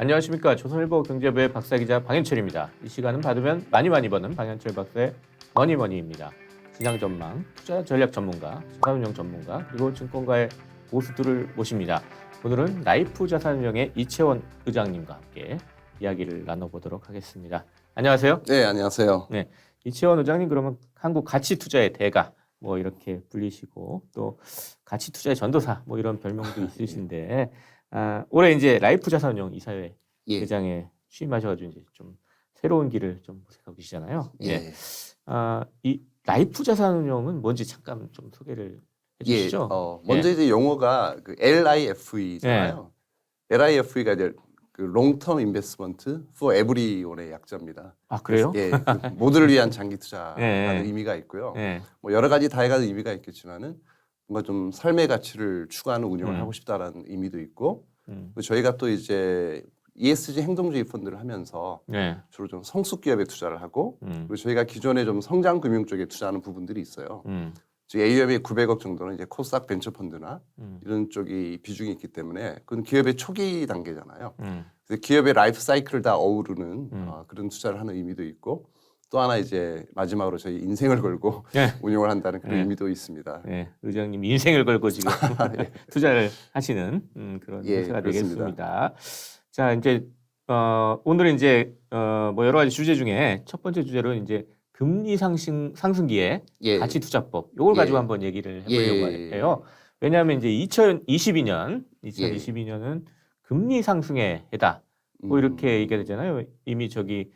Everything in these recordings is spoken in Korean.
안녕하십니까. 조선일보 경제부의 박사기자 방현철입니다. 이 시간은 받으면 많이 버는 방현철 박사의 머니머니입니다. 시장 전망, 투자 전략 전문가, 자산운용 전문가, 그리고 증권가의 고수들을 모십니다. 오늘은 라이프 자산운용의 이채원 의장님과 함께 이야기를 나눠보도록 하겠습니다. 안녕하세요. 네, 안녕하세요. 네, 이채원 의장님 그러면 한국 가치 투자의 대가 뭐 이렇게 불리시고 또 가치 투자의 전도사 뭐 이런 별명도 있으신데 올해 이제 라이프 자산운용 이사회 회장에 취임하셔가지고 이제 좀 새로운 길을 좀 모색하고 계시잖아요. 예. 이 라이프 자산운용은 뭔지 잠깐 좀 소개를 해주시죠. 먼저 이제 용어가 그 LIFE잖아요. LIFE가 이제 그 롱텀 인베스트먼트 for everyone의 약자입니다. 아 그래요? 예, 그 모두를 위한 장기 투자라는 의미가 있고요. 뭐 여러 가지 다양한 의미가 있겠지만은 뭔가 좀 삶의 가치를 추구하는 운영을 하고 싶다라는 의미도 있고, 그리고 저희가 또 이제 ESG 행동주의 펀드를 하면서 주로 좀 성숙 기업에 투자를 하고, 그리고 저희가 기존에 좀 성장 금융 쪽에 투자하는 부분들이 있어요. 즉 AUM이 900억 정도는 이제 코스닥 벤처 펀드나 이런 쪽이 비중이 있기 때문에 그건 기업의 초기 단계잖아요. 그래서 기업의 라이프 사이클을 다 어우르는 그런 투자를 하는 의미도 있고, 또 하나 이제 마지막으로 저희 인생을 걸고 운용을 한다는 그런 의미도 있습니다. 의장님 인생을 걸고 지금 투자를 하시는 그런 회사가 그렇습니다. 되겠습니다. 자 이제 오늘은 이제 뭐 여러 가지 주제 중에 첫 번째 주제로 이제 금리 상승기에 가치 투자법 이걸 가지고 한번 얘기를 해보려고 해요. 왜냐하면 이제 2022년은 금리 상승의 해다. 뭐 이렇게 얘기가 되잖아요. 이미 저기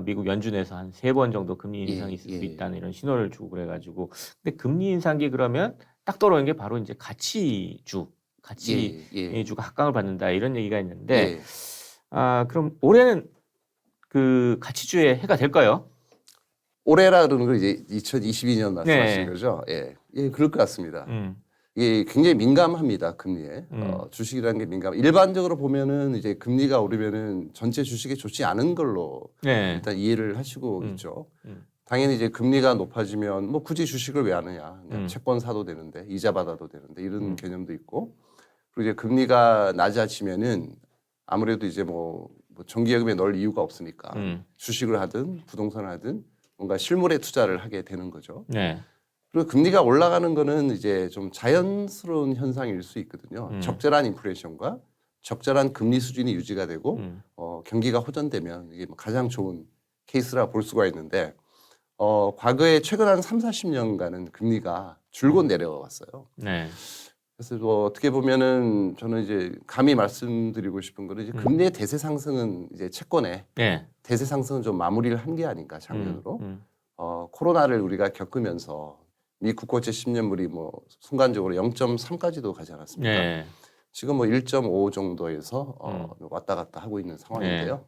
미국 연준에서 한 3번 정도 금리 인상이 있을 수 있다는 이런 신호를 주고 그래가지고 근데 금리 인상기 그러면 딱 떠오르는 게 바로 이제 가치주가 각광을 받는다 이런 얘기가 있는데 그럼 올해는 그 가치주의 해가 될까요? 올해라 그러는 걸 이제 2022년 말씀하신 거죠? 예, 그럴 것 같습니다. 이게 굉장히 민감합니다, 금리에. 주식이라는 게 민감. 일반적으로 보면은 이제 금리가 오르면은 전체 주식에 좋지 않은 걸로 일단 이해를 하시고 있죠. 당연히 이제 금리가 높아지면 뭐 굳이 주식을 왜 하느냐. 그냥 채권 사도 되는데, 이자 받아도 되는데 이런 개념도 있고. 그리고 이제 금리가 낮아지면은 아무래도 이제 뭐 정기예금에 넣을 이유가 없으니까 주식을 하든 부동산을 하든 뭔가 실물에 투자를 하게 되는 거죠. 그리고 금리가 올라가는 거는 이제 좀 자연스러운 현상일 수 있거든요. 적절한 인플레이션과 적절한 금리 수준이 유지가 되고 경기가 호전되면 이게 가장 좋은 케이스라 볼 수가 있는데 과거에 최근 한 30-40년간은 금리가 줄곧 내려왔어요. 그래서 뭐 어떻게 보면은 저는 이제 감히 말씀드리고 싶은 거는 이제 금리의 대세 상승은 이제 채권의 대세 상승은 좀 마무리를 한 게 아닌가 작년으로. 코로나를 우리가 겪으면서 미 국고채 10년물이 뭐 순간적으로 0.3까지도 가지 않았습니까? 지금 뭐 1.5 정도에서 왔다 갔다 하고 있는 상황인데요.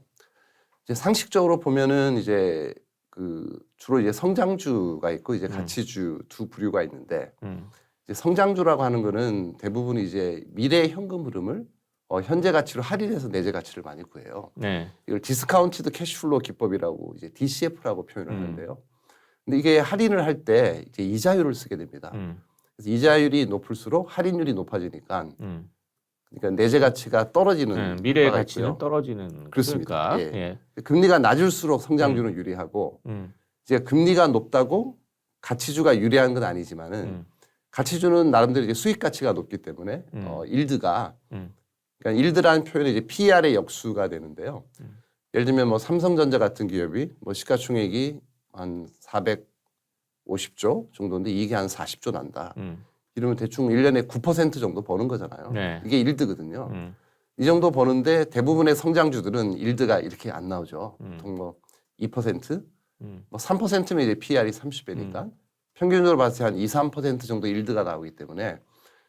이제 상식적으로 보면은 이제 그 주로 이제 성장주가 있고 이제 가치주 두 부류가 있는데 이제 성장주라고 하는 거는 대부분 이제 미래 현금 흐름을 현재 가치로 할인해서 내재 가치를 많이 구해요. 이걸 디스카운티드 캐시플로우 기법이라고 이제 DCF라고 표현을 하는데요. 근데 이게 할인을 할 때 이제 이자율을 쓰게 됩니다. 그래서 이자율이 높을수록 할인율이 높아지니까 그러니까 내재 가치가 떨어지는 미래 효과가 가치는 있고요. 떨어지는 그렇습니다. 금리가 낮을수록 성장주는 유리하고 이제 금리가 높다고 가치주가 유리한 건 아니지만은 가치주는 나름대로 이제 수익 가치가 높기 때문에 일드가 그러니까 일드라는 표현이 이제 PER의 역수가 되는데요. 예를 들면 뭐 삼성전자 같은 기업이 뭐 시가총액이 한 450조 정도인데 이게 한 40조 난다. 이러면 대충 1년에 9% 정도 버는 거잖아요. 이게 일드거든요. 이 정도 버는데 대부분의 성장주들은 일드가 이렇게 안 나오죠. 보통 뭐 2%, 뭐 3%면 이제 PER이 30배니까 평균적으로 봤을 때 한 2-3% 정도 일드가 나오기 때문에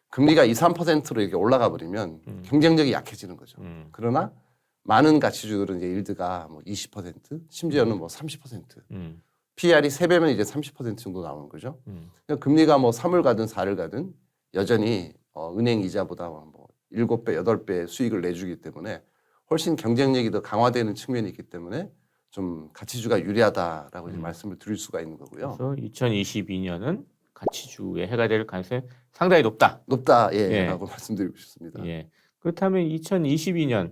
금리가 2-3%로 이렇게 올라가 버리면 경쟁력이 약해지는 거죠. 그러나 많은 가치주들은 이제 일드가 뭐 20%, 심지어는 뭐 30%. PER이 3배면 이제 30% 정도 나오는 거죠. 그러니까 금리가 뭐 3을 가든 4를 가든 여전히 은행 이자보다 뭐 7배, 8배 수익을 내주기 때문에 훨씬 경쟁력이 더 강화되는 측면이 있기 때문에 좀 가치주가 유리하다라고 이제 말씀을 드릴 수가 있는 거고요. 그래서 2022년은 가치주의 해가 될 가능성이 상당히 높다. 높다, 라고 말씀드리고 싶습니다. 그렇다면 2022년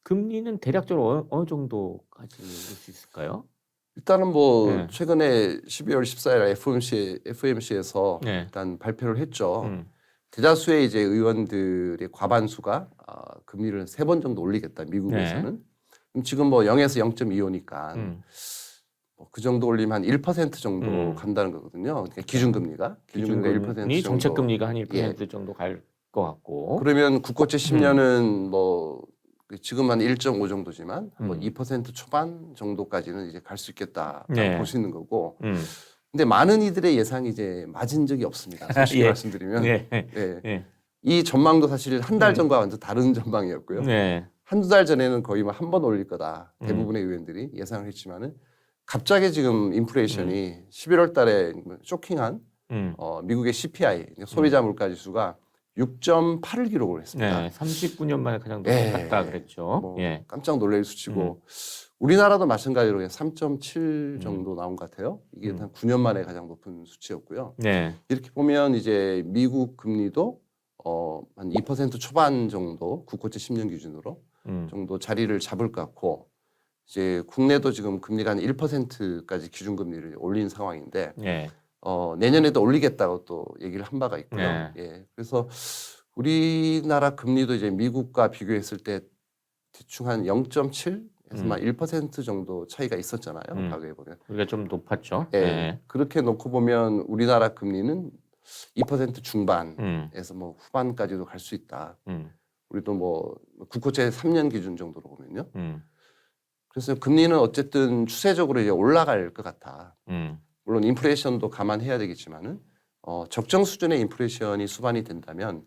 금리는 대략적으로 어느 정도 가질 수 있을까요? 일단은 뭐 네. 최근에 12월 14일 FOMC에서 네. 일단 발표를 했죠. 대다수의 이제 의원들의 과반수가 금리를 3번 정도 올리겠다. 미국에서는. 네. 그럼 지금 뭐 0에서 0.25니까 뭐 그 정도 올리면 한 1% 정도 간다는 거거든요. 그러니까 기준금리가 1% 정도. 정책금리가 한 예. 1% 정도 갈 것 같고. 그러면 국고채 10년은 뭐 지금 한 1.5 정도지만 뭐 2% 초반 정도까지는 이제 갈 수 있겠다 네. 볼 수 있는 거고. 근데 많은 이들의 예상이 이제 맞은 적이 없습니다. 솔직히 예. 말씀드리면. 예. 예. 예. 이 전망도 사실 한 달 전과 완전 다른 전망이었고요. 네. 한두 달 전에는 거의 뭐 한 번 올릴 거다. 대부분의 의원들이 예상을 했지만은 갑자기 지금 인플레이션이 11월 달에 쇼킹한 미국의 CPI, 소비자 물가 지수가 6.8을 기록을 했습니다. 네. 39년 만에 가장 높았다 그랬죠. 뭐 예. 깜짝 놀랄 수치고 우리나라도 마찬가지로 3.7 정도 나온 것 같아요. 이게 한 9년 만에 가장 높은 수치였고요. 네. 이렇게 보면 이제 미국 금리도 한 2% 초반 정도 국고채 10년 기준으로 정도 자리를 잡을 것 같고 이제 국내도 지금 금리가 한 1%까지 기준금리를 올린 상황인데 네. 내년에도 올리겠다고 또 얘기를 한 바가 있고요. 네. 예. 그래서 우리나라 금리도 이제 미국과 비교했을 때 대충 한 0.7에서만 1% 정도 차이가 있었잖아요. 과거에 보면. 우리가 좀 높았죠. 예. 네. 그렇게 놓고 보면 우리나라 금리는 2% 중반에서 뭐 후반까지도 갈 수 있다. 우리도 뭐 국고채 3년 기준 정도로 보면요. 그래서 금리는 어쨌든 추세적으로 이제 올라갈 것 같아. 물론 인플레이션도 감안해야 되겠지만은 적정 수준의 인플레이션이 수반이 된다면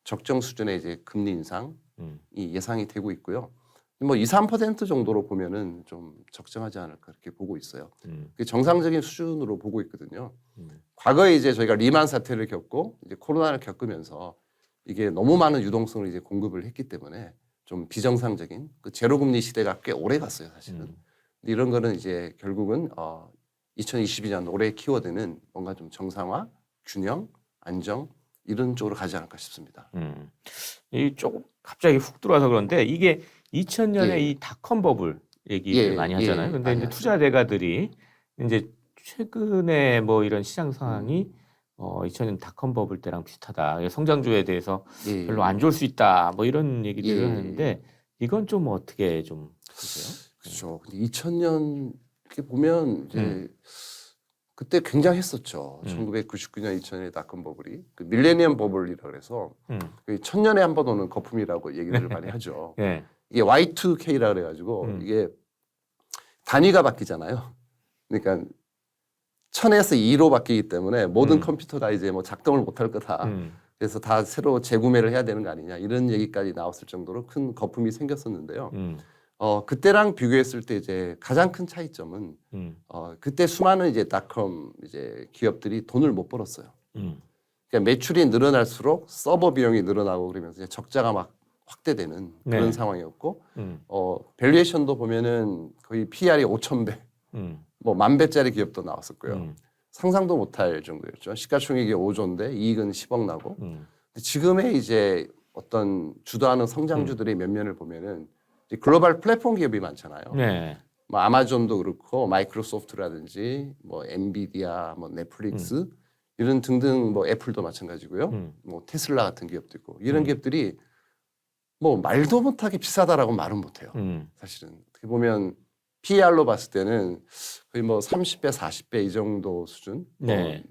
적정 수준의 이제 금리 인상이 예상이 되고 있고요. 뭐 2, 3% 정도로 보면은 좀 적정하지 않을까 그렇게 보고 있어요. 그게 정상적인 수준으로 보고 있거든요. 과거에 이제 저희가 리만 사태를 겪고 이제 코로나를 겪으면서 이게 너무 많은 유동성을 이제 공급을 했기 때문에 좀 비정상적인 그 제로금리 시대가 꽤 오래 갔어요, 사실은. 근데 이런 거는 이제 결국은 2022년 올해의 키워드는 뭔가 좀 정상화, 균형, 안정 이런 쪽으로 가지 않을까 싶습니다. 이 조금 갑자기 훅 들어와서 그런데 이게 2000년에 예. 이 닷컴 버블 얘기를 예, 많이 예, 하잖아요. 근데 많이 이제 하죠. 투자 대가들이 이제 최근에 뭐 이런 시장 상황이 2000년 닷컴 버블 때랑 비슷하다. 성장주에 대해서 예. 별로 안 좋을 수 있다. 뭐 이런 얘기들을 예. 하는데 이건 좀 어떻게 좀 보세요? 그렇죠. 근데 2000년 이렇게 보면 이제 그때 굉장했었죠. 1999년, 2000년의 닷컴 버블이 그 밀레니엄 버블이라고 해서 그 1000년에 한 번 오는 거품이라고 얘기를 많이 하죠. 네. 이게 Y2K라 그래가지고 이게 단위가 바뀌잖아요. 그러니까 1000에서 2로 바뀌기 때문에 모든 컴퓨터가 이제 뭐 작동을 못할 거다. 그래서 다 새로 재구매를 해야 되는 거 아니냐 이런 얘기까지 나왔을 정도로 큰 거품이 생겼었는데요. 그때랑 비교했을 때 이제 가장 큰 차이점은 그때 수많은 이제 닷컴 이제 기업들이 돈을 못 벌었어요. 그러니까 매출이 늘어날수록 서버 비용이 늘어나고 그러면서 이제 적자가 막 확대되는 그런 네. 상황이었고, 밸류에이션도 보면은 거의 PR이 5,000배, 뭐 10,000배짜리 기업도 나왔었고요. 상상도 못할 정도였죠. 시가총액이 5조인데 이익은 10억 나고. 근데 지금의 이제 어떤 주도하는 성장주들의 면면을 보면은 이제 글로벌 플랫폼 기업이 많잖아요. 네. 뭐 아마존도 그렇고 마이크로소프트라든지 뭐 엔비디아, 뭐 넷플릭스 이런 등등 뭐 애플도 마찬가지고요. 뭐 테슬라 같은 기업도 있고 이런 기업들이 뭐 말도 못하게 비싸다라고 말은 못해요. 사실은 어떻게 보면 PER로 봤을 때는 거의 뭐 30배, 40배 이 정도 수준. 네.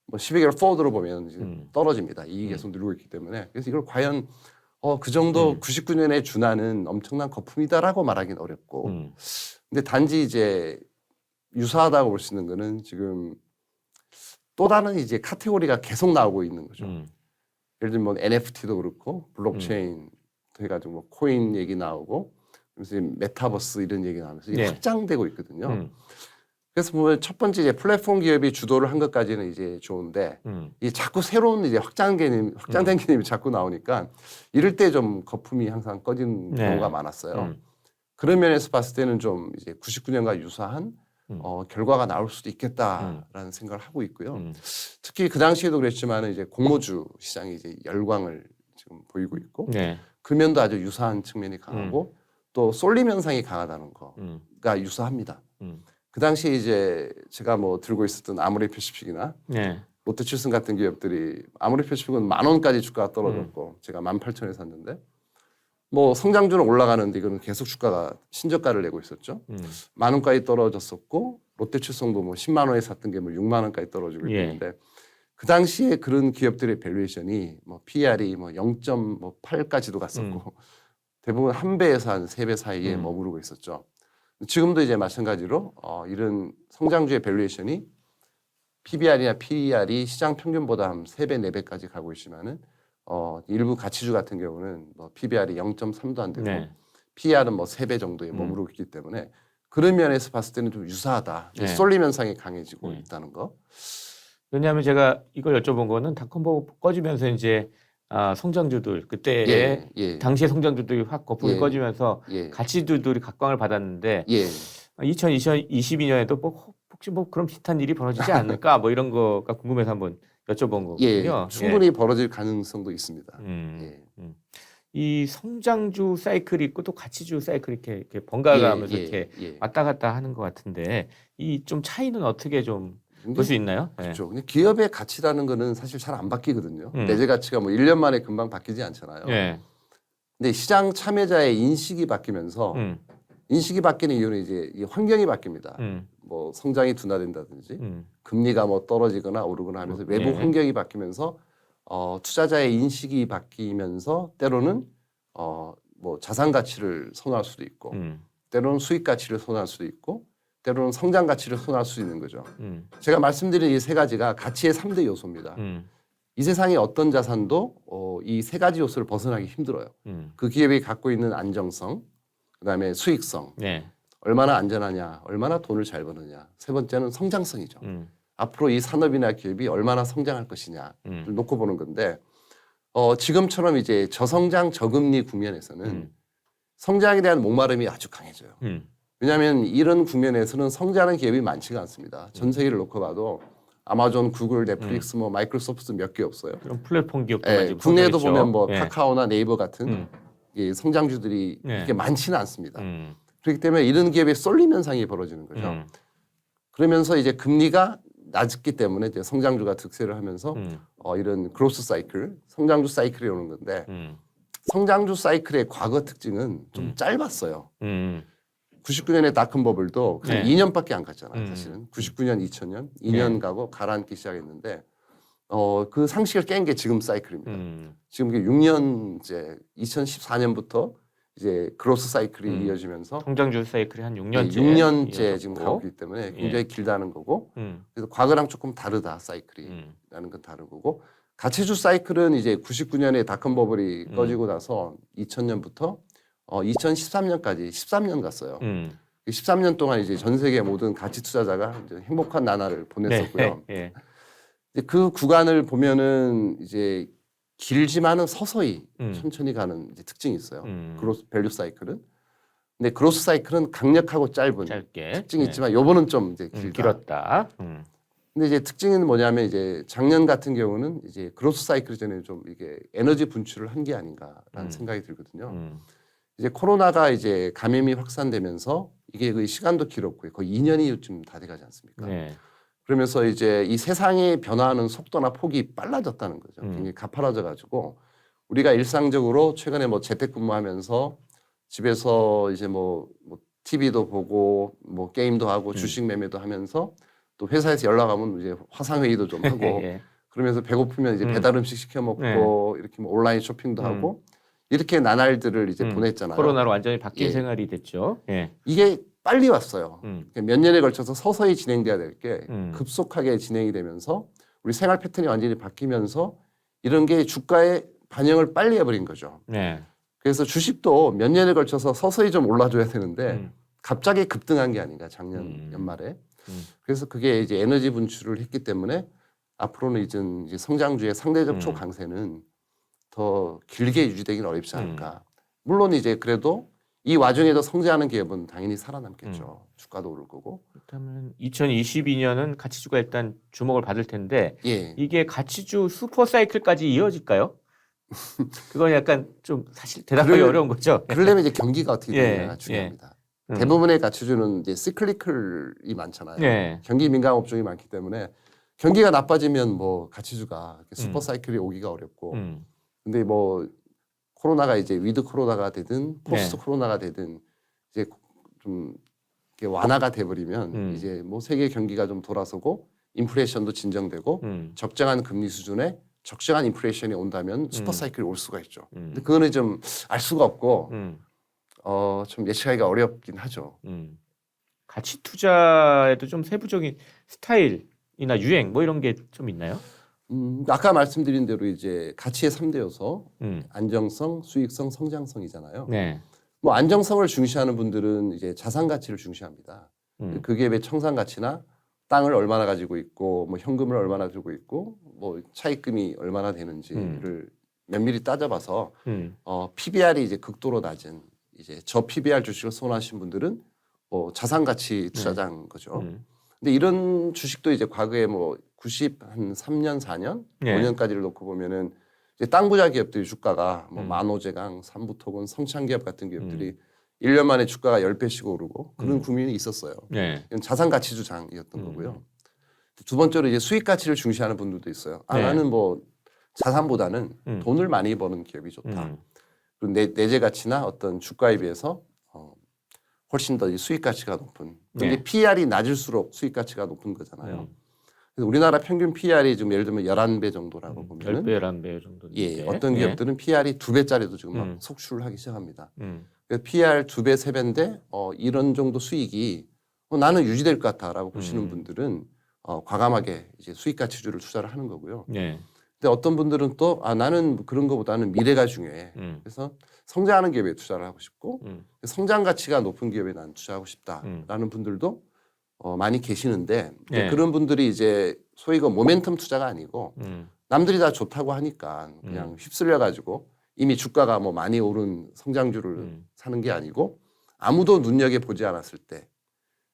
뭐 12개월 포워드로 보면 이제 떨어집니다. 이익이 계속 늘고 있기 때문에. 그래서 이걸 과연 그 정도 99년에 준하는 엄청난 거품이다라고 말하기는 어렵고. 근데 단지 이제 유사하다고 볼 수 있는 거는 지금 또 다른 이제 카테고리가 계속 나오고 있는 거죠. 예를 들면 뭐 NFT도 그렇고 블록체인 해가지고 뭐 코인 얘기 나오고 그래서 메타버스 이런 얘기 나오면서 이게 네. 확장되고 있거든요. 그래서 보면 첫 번째 이제 플랫폼 기업이 주도를 한 것까지는 이제 좋은데 이 자꾸 새로운 이제 확장된 개념이 자꾸 나오니까 이럴 때 좀 거품이 항상 꺼지는 네. 경우가 많았어요. 그런 면에서 봤을 때는 좀 이제 99년과 유사한 결과가 나올 수도 있겠다라는 생각을 하고 있고요. 특히 그 당시에도 그랬지만 이제 공모주 시장이 이제 열광을 지금 보이고 있고 네. 그 면도 아주 유사한 측면이 강하고 또 쏠림 현상이 강하다는 거가 유사합니다. 그 당시에 이제 제가 뭐 들고 있었던 아모레퍼시픽이나 네. 롯데칠슨 같은 기업들이 아모레퍼시픽은 10,000원까지 주가가 떨어졌고 제가 18,000원에 샀는데 뭐 성장주는 올라가는데 이거는 계속 주가가 신저가를 내고 있었죠. 10,000원까지 떨어졌었고 롯데칠성도 뭐 10만 원에 샀던 게 뭐 6만 원까지 떨어지고 있는데 그 당시에 그런 기업들의 밸류에이션이 뭐 PR이 뭐 0.8까지도 갔었고 대부분 한 배에서 한 3배 사이에 머무르고 있었죠. 지금도 이제 마찬가지로 이런 성장주의 밸류에이션이 PBR이나 PER이 시장 평균보다 한 3배, 4배까지 가고 있지만은 일부 가치주 같은 경우는 뭐 PBR이 0.3도 안 되고 PER은 뭐 3배 정도에 머무르고 있기 때문에 그런 면에서 봤을 때는 좀 유사하다. 쏠림 현상이 강해지고 있다는 거. 왜냐하면 제가 이걸 여쭤본 거는 닷컴버블 꺼지면서 이제 성장주들 그때 당시의 성장주들이 확 거품이 꺼지면서 가치주들이 각광을 받았는데 2022년에도 혹시 뭐 그런 비슷한 일이 벌어지지 않을까 뭐 이런 거가 궁금해서 한번 여쭤본 거거든요. 충분히 벌어질 가능성도 있습니다. 이 성장주 사이클이 있고 또 가치주 사이클이 이렇게 번갈아가면서 이렇게 왔다 갔다 하는 것 같은데 이 좀 차이는 어떻게 좀 볼 수 있나요? 그렇죠. 근데 기업의 가치라는 거는 사실 잘 안 바뀌거든요. 내재 가치가 뭐 1년 만에 금방 바뀌지 않잖아요. 근데 시장 참여자의 인식이 바뀌면서 인식이 바뀌는 이유는 이제 이 환경이 바뀝니다. 뭐 성장이 둔화된다든지 금리가 뭐 떨어지거나 오르거나 하면서 외부 환경이 바뀌면서 투자자의 인식이 바뀌면서 때로는 뭐 자산 가치를 선호할 수도 있고 때로는 수익 가치를 선호할 수도 있고 때로는 성장 가치를 선호할 수 있는 거죠. 제가 말씀드린 이 세 가지가 가치의 3대 요소입니다. 이 세상의 어떤 자산도 이 세 가지 요소를 벗어나기 힘들어요. 그 기업이 갖고 있는 안정성, 그다음에 수익성, 얼마나 안전하냐, 얼마나 돈을 잘 버느냐. 세 번째는 성장성이죠. 앞으로 이 산업이나 기업이 얼마나 성장할 것이냐를 놓고 보는 건데 지금처럼 이제 저성장 저금리 국면에서는 성장에 대한 목마름이 아주 강해져요. 왜냐하면 이런 국면에서는 성장하는 기업이 많지가 않습니다. 전 세계를 놓고 봐도 아마존, 구글, 넷플릭스, 뭐 마이크로소프트 몇 개 없어요. 그런 플랫폼 기업들 국내에도 보면 뭐 카카오나 네이버 같은 성장주들이 그렇게 많지는 않습니다. 그렇기 때문에 이런 기업의 쏠림 현상이 벌어지는 거죠. 그러면서 이제 금리가 낮기 때문에 이제 성장주가 득세를 하면서 이런 그로스 사이클, 성장주 사이클이 오는 건데 성장주 사이클의 과거 특징은 좀 짧았어요. 99년에 닷컴 버블도 그냥 2년밖에 안 갔잖아요. 사실은 99년, 2000년 2년 가고 가라앉기 시작했는데 그 상식을 깬 게 지금 사이클입니다. 지금 6년째 2014년부터 이제 그로스 사이클이 이어지면서 성장주 사이클이 한 6년째 6년째 지금 가고 있기 때문에 굉장히 길다는 거고 그래서 과거랑 조금 다르다 사이클이라는 건 다른 거고 가치주 사이클은 이제 99년에 닷컴 버블이 꺼지고 나서 2000년부터 2013년까지 13년 갔어요. 13년 동안 이제 전 세계 모든 가치 투자자가 이제 행복한 나날을 보냈었고요. 그 구간을 보면은 이제 길지만은 서서히 천천히 가는 이제 특징이 있어요. 그로스 밸류 사이클은. 근데 그로스 사이클은 강력하고 짧은 특징이 있지만 요번은 좀 이제 길었다. 근데 이제 특징은 뭐냐면 이제 작년 같은 경우는 이제 그로스 사이클 전에 좀 이게 에너지 분출을 한 게 아닌가라는 생각이 들거든요. 이제 코로나가 이제 감염이 확산되면서 이게 그 시간도 길었고요. 거의 2년이 좀 다 돼가지 않습니까? 그러면서 이제 이 세상이 변화하는 속도나 폭이 빨라졌다는 거죠. 굉장히 가파라져 가지고 우리가 일상적으로 최근에 뭐 재택근무하면서 집에서 이제 뭐 TV도 보고 뭐 게임도 하고 주식 매매도 하면서 또 회사에서 연락 오면 이제 화상 회의도 좀 하고 그러면서 배고프면 이제 배달 음식 시켜 먹고 이렇게 뭐 온라인 쇼핑도 하고 이렇게 나날들을 이제 보냈잖아요. 코로나로 완전히 바뀐 생활이 됐죠. 이게 빨리 왔어요. 몇 년에 걸쳐서 서서히 진행돼야 될 게 급속하게 진행이 되면서 우리 생활 패턴이 완전히 바뀌면서 이런 게 주가에 반영을 빨리 해버린 거죠. 그래서 주식도 몇 년에 걸쳐서 서서히 좀 올라줘야 되는데 갑자기 급등한 게 아닌가 작년 연말에. 그래서 그게 이제 에너지 분출을 했기 때문에 앞으로는 이제 성장주의 상대적 초강세는 더 길게 유지되기는 어렵지 않을까. 물론 이제 그래도 이 와중에도 성장하는 기업은 당연히 살아남겠죠. 주가도 오를 거고. 그렇다면 2022년은 가치주가 일단 주목을 받을 텐데 이게 가치주 슈퍼 사이클까지 이어질까요? 그건 약간 좀 사실 대답하기 어려운 거죠. 그러려면 이제 경기가 어떻게 예, 되느냐가 중요합니다. 예. 대부분의 가치주는 이제 시클리컬이 많잖아요. 예. 경기 민감 업종이 많기 때문에 경기가 나빠지면 뭐 가치주가 슈퍼 사이클이 오기가 어렵고 근데 뭐 코로나가 이제 위드 코로나가 되든 포스트 코로나가 되든 이제 좀 이렇게 완화가 돼버리면 이제 뭐 세계 경기가 좀 돌아서고 인플레이션도 진정되고 적정한 금리 수준에 적정한 인플레이션이 온다면 슈퍼 사이클이 올 수가 있죠. 근데 그거는 좀 알 수가 없고 좀 예측하기가 어렵긴 하죠. 가치 투자에도 좀 세부적인 스타일이나 유행 뭐 이런 게 좀 있나요? 아까 말씀드린 대로 이제 가치의 3대 요소 안정성, 수익성, 성장성이잖아요. 네. 뭐 안정성을 중시하는 분들은 이제 자산 가치를 중시합니다. 그 기업의 청산 가치나 땅을 얼마나 가지고 있고 뭐 현금을 얼마나 들고 있고 뭐 차입금이 얼마나 되는지를 면밀히 따져봐서 PBR이 이제 극도로 낮은 이제 저 PBR 주식을 선호하신 분들은 뭐 자산 가치 투자자인 거죠. 근데 이런 주식도 이제 과거에 뭐 한 3년, 4년, 5년까지를 놓고 보면은 이제 땅 부자 기업들이 주가가 뭐 만호제강, 삼부토건, 성창기업 같은 기업들이 1년 만에 주가가 10배씩 오르고 그런 국민이 있었어요. 이건 자산 가치 주장이었던 거고요. 두 번째로 이제 수익 가치를 중시하는 분들도 있어요. 나는 뭐 자산보다는 돈을 많이 버는 기업이 좋다. 그리고 내재 가치나 어떤 주가에 비해서 훨씬 더 수익 가치가 높은. 근데 PR이 낮을수록 수익 가치가 높은 거잖아요. 그래서 우리나라 평균 PR이 지금 예를 들면 11배 정도라고 보면은 10배, 11배 정도. 예, 어떤 기업들은 PR이 2배짜리도 지금 막 속출을 하기 시작합니다. 그래서 PR 2배, 3배인데 이런 정도 수익이 나는 유지될 것 같다라고 보시는 분들은 과감하게 이제 수익 가치주를 투자를 하는 거고요. 근데 어떤 분들은 또 나는 그런 거보다는 미래가 중요해. 그래서 성장하는 기업에 투자를 하고 싶고 성장 가치가 높은 기업에 난 투자하고 싶다라는 분들도 많이 계시는데 그런 분들이 이제 소위 그 모멘텀 투자가 아니고 남들이 다 좋다고 하니까 그냥 휩쓸려 가지고 이미 주가가 뭐 많이 오른 성장주를 사는 게 아니고 아무도 눈여겨 보지 않았을 때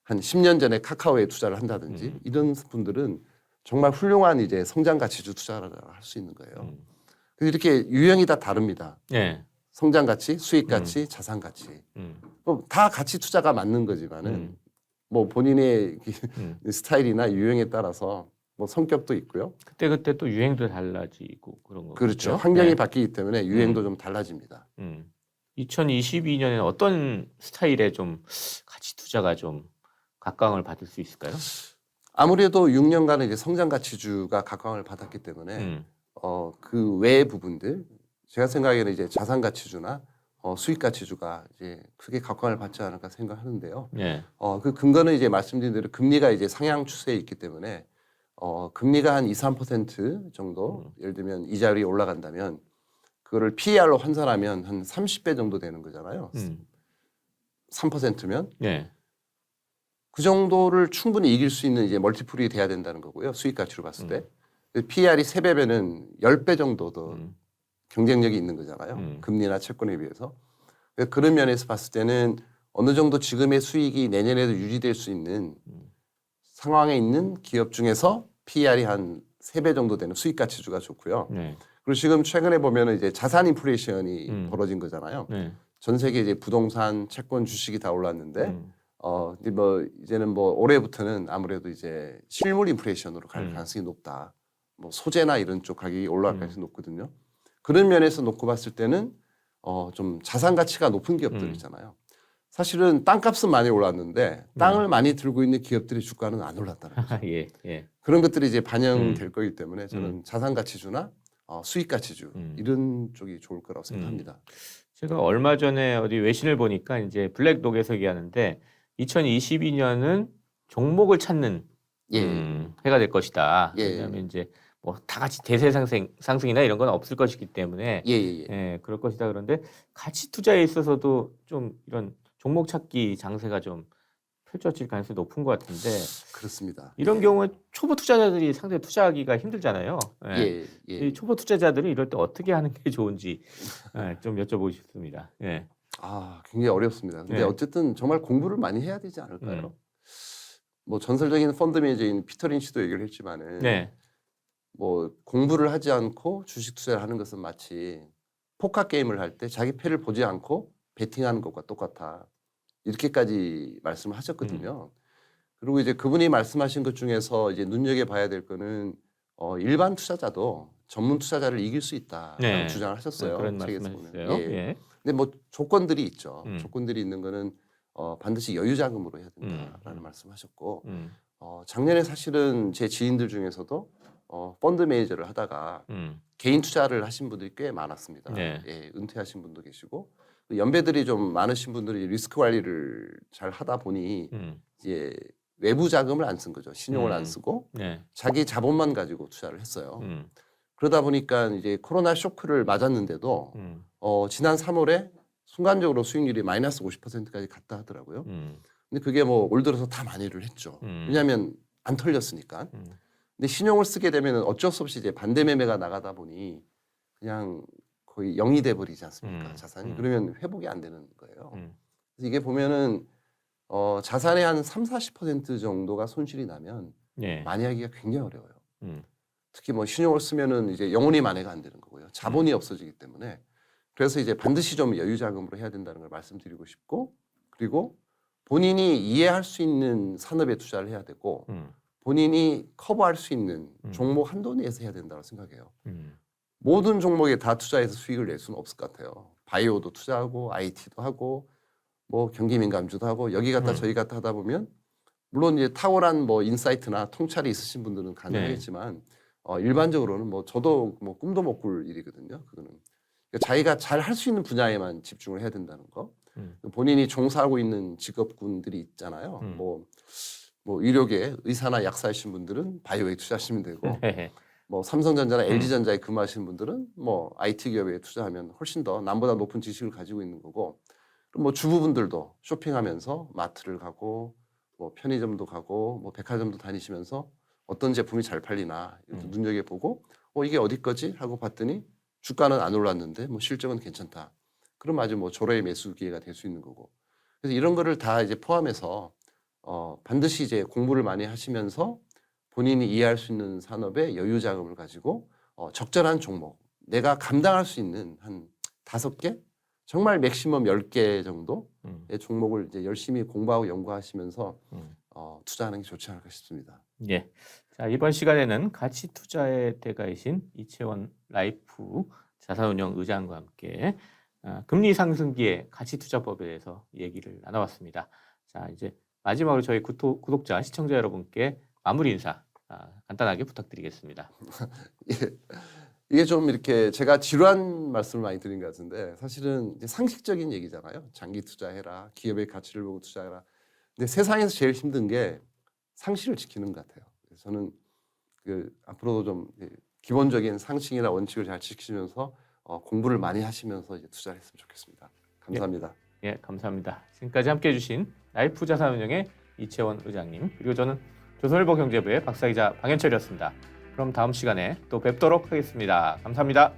한 10년 전에 카카오에 투자를 한다든지 이런 분들은 정말 훌륭한 이제 성장 가치주 투자를 할 수 있는 거예요. 그래서 이렇게 유형이 다 다릅니다. 성장 가치, 수익 가치, 자산 가치. 다 가치 투자가 맞는 거지만은 뭐 본인의 스타일이나 유형에 따라서 뭐 성격도 있고요. 그때 또 유행도 달라지고 그런 거. 그렇죠. 환경이 바뀌기 때문에 유행도 좀 달라집니다. 2022년에는 어떤 스타일의 좀 가치 투자가 좀 각광을 받을 수 있을까요? 아무래도 6년간은 이제 성장 가치주가 각광을 받았기 때문에 그 외의 부분들 제가 생각에는 이제 자산 가치주나 수익 가치주가 이제 크게 각광을 받지 않을까 생각하는데요. 그 근거는 이제 말씀드린 대로 금리가 이제 상향 추세에 있기 때문에 금리가 한 2, 3% 정도 예를 들면 이자율이 올라간다면 그거를 PER로 환산하면 한 30배 정도 되는 거잖아요. 3%면 그 정도를 충분히 이길 수 있는 이제 멀티플이 돼야 된다는 거고요. 수익 가치로 봤을 때. PER이 3배면은 10배 정도 더 경쟁력이 있는 거잖아요. 금리나 채권에 비해서. 그런 면에서 봤을 때는 어느 정도 지금의 수익이 내년에도 유지될 수 있는 상황에 있는 기업 중에서 PER이 한 3배 정도 되는 수익 가치주가 좋고요. 그리고 지금 최근에 보면은 이제 자산 인플레이션이 벌어진 거잖아요. 전 세계 이제 부동산, 채권, 주식이 다 올랐는데 이제 뭐 이제는 뭐 올해부터는 아무래도 이제 실물 인플레이션으로 갈 가능성이 높다. 뭐 소재나 이런 쪽 가격이 올라갈 가능성이 높거든요. 그런 면에서 놓고 봤을 때는 좀 자산 가치가 높은 기업들 있잖아요. 사실은 땅값은 많이 올랐는데 땅을 많이 들고 있는 기업들의 주가는 안 올랐다는 거죠. 그런 것들이 이제 반영될 거기 때문에 저는 자산 가치주나 수익 가치주 이런 쪽이 좋을 거라고 생각합니다. 제가 얼마 전에 어디 외신을 보니까 이제 블랙독에서 얘기하는데 2022년은 종목을 찾는 해가 될 것이다. 왜냐하면 이제 뭐 다 같이 대세 상승이나 이런 건 없을 것이기 때문에 그럴 것이다. 그런데 가치 투자에 있어서도 좀 이런 종목 찾기 장세가 좀 펼쳐질 가능성이 높은 것 같은데 그렇습니다. 이런 경우에 초보 투자자들이 상당히 투자하기가 힘들잖아요. 이 초보 투자자들은 이럴 때 어떻게 하는 게 좋은지 좀 여쭤보고 싶습니다. 굉장히 어렵습니다. 근데 어쨌든 정말 공부를 많이 해야 되지 않을까요? 뭐 전설적인 펀드 매니저인 피터 린치도 얘기를 했지만은 뭐 공부를 하지 않고 주식 투자를 하는 것은 마치 포커 게임을 할 때 자기 패를 보지 않고 베팅하는 것과 똑같아. 이렇게까지 말씀을 하셨거든요. 그리고 이제 그분이 말씀하신 것 중에서 이제 눈여겨봐야 될 거는 일반 투자자도 전문 투자자를 이길 수 있다라는 네. 주장을 하셨어요. 그런 책에서 말씀하셨어요. 보면. 예. 근데 뭐 조건들이 있죠. 조건들이 있는 거는 반드시 여유 자금으로 해야 된다라는 말씀하셨고 작년에 사실은 제 지인들 중에서도 펀드 매니저를 하다가 개인 투자를 하신 분들이 꽤 많았습니다. 네. 예, 은퇴하신 분도 계시고 연배들이 좀 많으신 분들이 리스크 관리를 잘 하다 보니 이제 외부 자금을 안 쓴 거죠. 신용을 안 쓰고 네. 자기 자본만 가지고 투자를 했어요. 그러다 보니까 이제 코로나 쇼크를 맞았는데도 지난 3월에 순간적으로 수익률이 마이너스 50%까지 갔다 하더라고요. 근데 그게 뭐 올 들어서 다 만회를 했죠. 왜냐하면 안 털렸으니까. 근데 신용을 쓰게 되면 어쩔 수 없이 이제 반대 매매가 나가다 보니 그냥 거의 0이 돼 버리지 않습니까? 자산이. 그러면 회복이 안 되는 거예요. 그래서 이게 보면은 자산의 한 30-40% 정도가 손실이 나면 네. 만회하기가 굉장히 어려워요. 특히 뭐 신용을 쓰면은 이제 영원히 만회가 안 되는 거고요. 자본이 없어지기 때문에. 그래서 이제 반드시 좀 여유 자금으로 해야 된다는 걸 말씀드리고 싶고, 그리고 본인이 이해할 수 있는 산업에 투자를 해야 되고 본인이 커버할 수 있는 종목 한도 내에서 해야 된다고 생각해요. 모든 종목에 다 투자해서 수익을 낼 수는 없을 것 같아요. 바이오도 투자하고 IT도 하고 뭐 경기 민감주도 하고 여기 갔다 저기 갔다 하다 보면 물론 이제 탁월한 뭐 인사이트나 통찰이 있으신 분들은 가능하겠지만 일반적으로는 뭐 저도 뭐 꿈도 못 꿀 일이거든요. 그거는 그러니까 자기가 잘 할 수 있는 분야에만 집중을 해야 된다는 거. 본인이 종사하고 있는 직업군들이 있잖아요. 뭐 의료계 의사나 약사이신 분들은 바이오에 투자하시면 되고 뭐 삼성전자나 LG전자에 근무하시는 분들은 뭐 IT 기업에 투자하면 훨씬 더 남보다 높은 지식을 가지고 있는 거고, 그럼 뭐 주부분들도 쇼핑하면서 마트를 가고 뭐 편의점도 가고 뭐 백화점도 다니시면서 어떤 제품이 잘 팔리나 이렇게 눈여겨보고 이게 어디 거지 하고 봤더니 주가는 안 올랐는데 뭐 실적은 괜찮다. 그럼 아주 뭐 조로의 매수 기회가 될 수 있는 거고. 그래서 이런 거를 다 이제 포함해서 반드시 이제 공부를 많이 하시면서 본인이 이해할 수 있는 산업의 여유 자금을 가지고 적절한 종목, 내가 감당할 수 있는 한 5개, 정말 맥시멈 10개 정도의 종목을 이제 열심히 공부하고 연구하시면서 투자하는 게 좋지 않을까 싶습니다. 예. 자, 이번 시간에는 가치 투자의 대가이신 이채원 라이프 자산운용 의장과 함께 금리 상승기의 가치 투자법에 대해서 얘기를 나눠봤습니다. 자, 이제 마지막으로 저희 구독자, 시청자 여러분께 마무리 인사 간단하게 부탁드리겠습니다. 예. 이게 좀 이렇게 제가 지루한 말씀을 많이 드린 것 같은데 사실은 이제 상식적인 얘기잖아요. 장기 투자해라, 기업의 가치를 보고 투자해라. 근데 세상에서 제일 힘든 게 상식을 지키는 것 같아요. 그래서 저는 앞으로도 좀 기본적인 상식이나 원칙을 잘 지키시면서 공부를 많이 하시면서 이제 투자를 했으면 좋겠습니다. 감사합니다. 예, 감사합니다. 지금까지 함께해 주신 라이프 자산운용의 이채원 의장님, 그리고 저는 조선일보 경제부의 박사이자 방현철이었습니다. 그럼 다음 시간에 또 뵙도록 하겠습니다. 감사합니다.